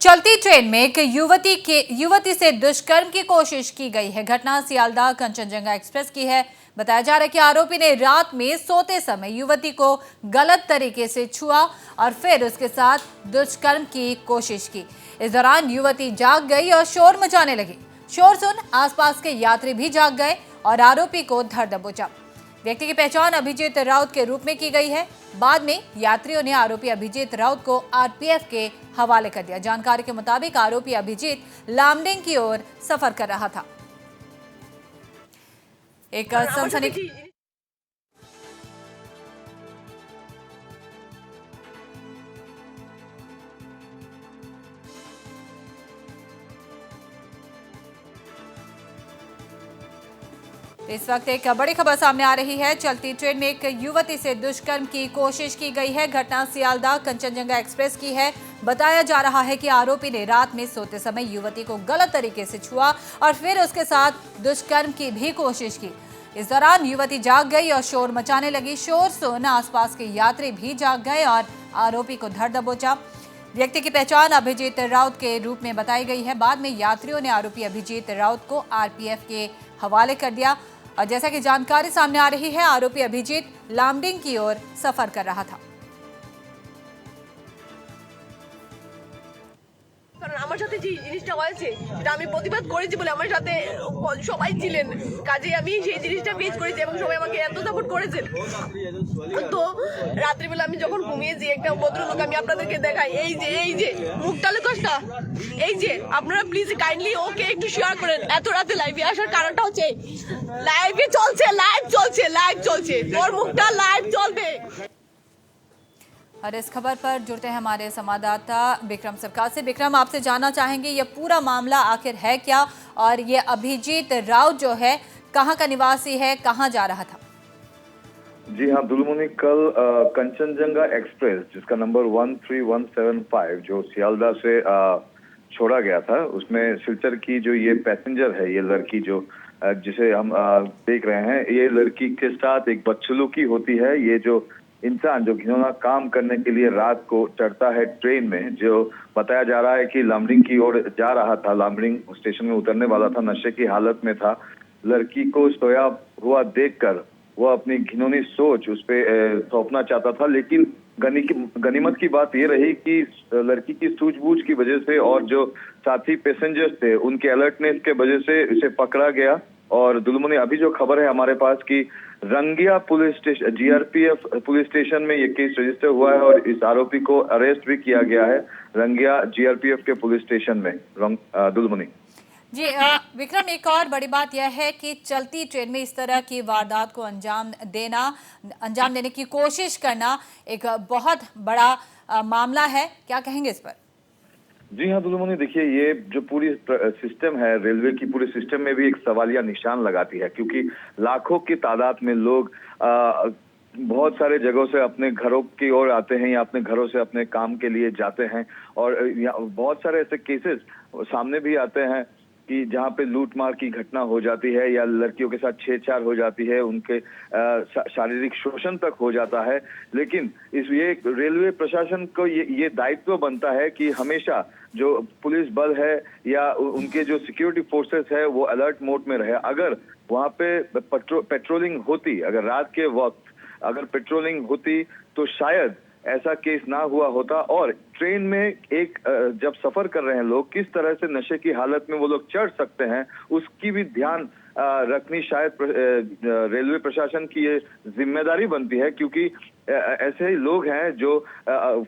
चलती ट्रेन में एक युवती से दुष्कर्म की कोशिश की गई है। घटना सियालदह कंचनजंगा एक्सप्रेस की है। बताया जा रहा है कि आरोपी ने रात में सोते समय युवती को गलत तरीके से छुआ और फिर उसके साथ दुष्कर्म की कोशिश की। इस दौरान युवती जाग गई और शोर मचाने लगी। शोर सुन आसपास के यात्री भी जाग गए और आरोपी को धर दबोचा। व्यक्ति की पहचान अभिजीत राउत के रूप में की गई है। बाद में यात्रियों ने आरोपी अभिजीत राउत को आरपीएफ के हवाले कर दिया। जानकारी के मुताबिक आरोपी अभिजीत लामडिंग की ओर सफर कर रहा था। एक सनसनी इस वक्त एक बड़ी खबर सामने आ रही है। चलती ट्रेन में एक युवती से दुष्कर्म की कोशिश की गई है। घटना सियालदह कंचनजंगा एक्सप्रेस की है। बताया जा रहा है कि आरोपी ने रात में सोते समय युवती को गलत तरीके से छुआ और फिर उसके साथ दुष्कर्म की भी कोशिश की। इस दौरान युवती जाग गई और शोर मचाने लगी। शोर सुन आसपास के यात्री भी जाग गए और आरोपी को धर दबोचा। व्यक्ति की पहचान अभिजीत राउत के रूप में बताई गई है। बाद में यात्रियों ने आरोपी अभिजीत राउत को आरपीएफ के हवाले कर दिया। और जैसा कि जानकारी सामने आ रही है, आरोपी अभिजीत लामडिंग की ओर सफर कर रहा था। আমার সাথে যে জিনিসটা হয়েছে সেটা আমি প্রতিবাদ করেছি বলে আমার সাথে সবাই ছিলেন, কাজে আমি সেই জিনিসটা ফেস করেছি এবং সবাই আমাকে এত সাপোর্ট করেছেন। তো রাত্রিবেলা আমি যখন ঘুমিয়েছি একটা ভদ্রলোক আমি আপনাদেরকে দেখাই, এই যে মুখটা লুকোসটা, এই যে আপনারা প্লিজ কাইন্ডলি ওকে একটু শেয়ার করেন। এত রাতে লাইভে আসার কারণটা হচ্ছে লাইভ চলছে ওর মুখটা লাইভ চলবে। और इस खबर पर जुड़ते हैं हमारे संवाददाता विक्रम सरकार से। विक्रम, आपसे जानना चाहेंगे ये पूरा मामला आखिर है क्या, और ये अभिजीत राउत जो है कहाँ का निवासी है, कहाँ जा रहा था? जी हाँ दुलमुनी, कल कंचनजंगा एक्सप्रेस जिसका नंबर 13175 जो सियालदह से छोड़ा गया था, उसमें सिलचर की जो ये पैसेंजर है, ये लड़की जो जिसे हम देख रहे हैं, ये लड़की के साथ एक बदसलूकी होती है। ये जो इंसान जो घिनौना काम करने के लिए रात को चढ़ता है ट्रेन में, जो बताया जा रहा है कि लामडिंग की ओर जा रहा था, लामडिंग स्टेशन में उतरने वाला था, नशे की हालत में था। लड़की को सोया हुआ देखकर वो अपनी घिनौनी सोच उस पर थोपना चाहता था, लेकिन गनीमत की बात ये रही कि लड़की की सूझबूझ की वजह से और जो साथी पैसेंजर्स थे उनके अलर्टनेस के वजह से इसे पकड़ा गया। और दुलमुनी, अभी जो खबर है हमारे पास की Rangia police station, GRPF police station में ये केस रजिस्टर हुआ है और इस आरोपी को अरेस्ट भी किया गया है रंगिया जीआरपीएफ के पुलिस स्टेशन में। दुलमुनी जी विक्रम, एक और बड़ी बात यह है कि चलती ट्रेन में इस तरह की वारदात को अंजाम देने की कोशिश करना एक बहुत बड़ा मामला है। क्या कहेंगे इस पर? जी हाँ दुलमुनी, देखिए ये जो पूरी सिस्टम है, रेलवे की पूरी सिस्टम में भी एक सवालिया निशान लगाती है, क्योंकि लाखों की तादाद में लोग बहुत सारे जगहों से अपने घरों की ओर आते हैं या अपने घरों से अपने काम के लिए जाते हैं। और बहुत सारे ऐसे केसेस सामने भी आते हैं कि जहाँ पे लूटमार की घटना हो जाती है या लड़कियों के साथ छेड़छाड़ हो जाती है, उनके शारीरिक शोषण तक हो जाता है। लेकिन ये रेलवे प्रशासन को ये दायित्व बनता है कि हमेशा जो पुलिस बल है या उनके जो सिक्योरिटी फोर्सेस है वो अलर्ट मोड में रहे। अगर वहाँ पे पेट्रोलिंग होती, अगर रात के वक्त अगर पेट्रोलिंग होती तो शायद ऐसा केस ना हुआ होता। और ट्रेन में एक जब सफर कर रहे हैं लोग, किस तरह से नशे की हालत में वो लोग चढ़ सकते हैं, उसकी भी ध्यान रखनी शायद रेलवे प्रशासन की ये जिम्मेदारी बनती है, क्योंकि ऐसे ही लोग हैं जो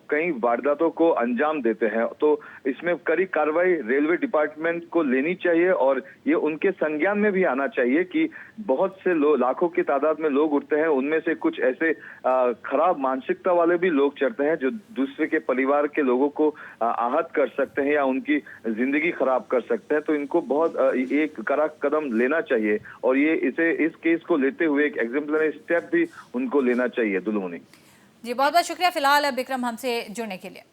कई वारदातों को अंजाम देते हैं। तो इसमें कड़ी कार्रवाई रेलवे डिपार्टमेंट को लेनी चाहिए और ये उनके संज्ञान में भी आना चाहिए कि बहुत से लाखों की तादाद में लोग उठते हैं, उनमें से कुछ ऐसे खराब मानसिकता वाले भी लोग चढ़ते हैं जो दूसरे के परिवार के लोगों को आहत कर सकते हैं या उनकी जिंदगी खराब कर सकते हैं। तो इनको बहुत एक कड़ा कदम लेना चाहिए और ये इस केस को लेते हुए एक एग्जाम्पलरी स्टेप भी उनको लेना चाहिए। दुलमुनी जी बहुत बहुत शुक्रिया फिलहाल विक्रम हमसे जुड़ने के लिए।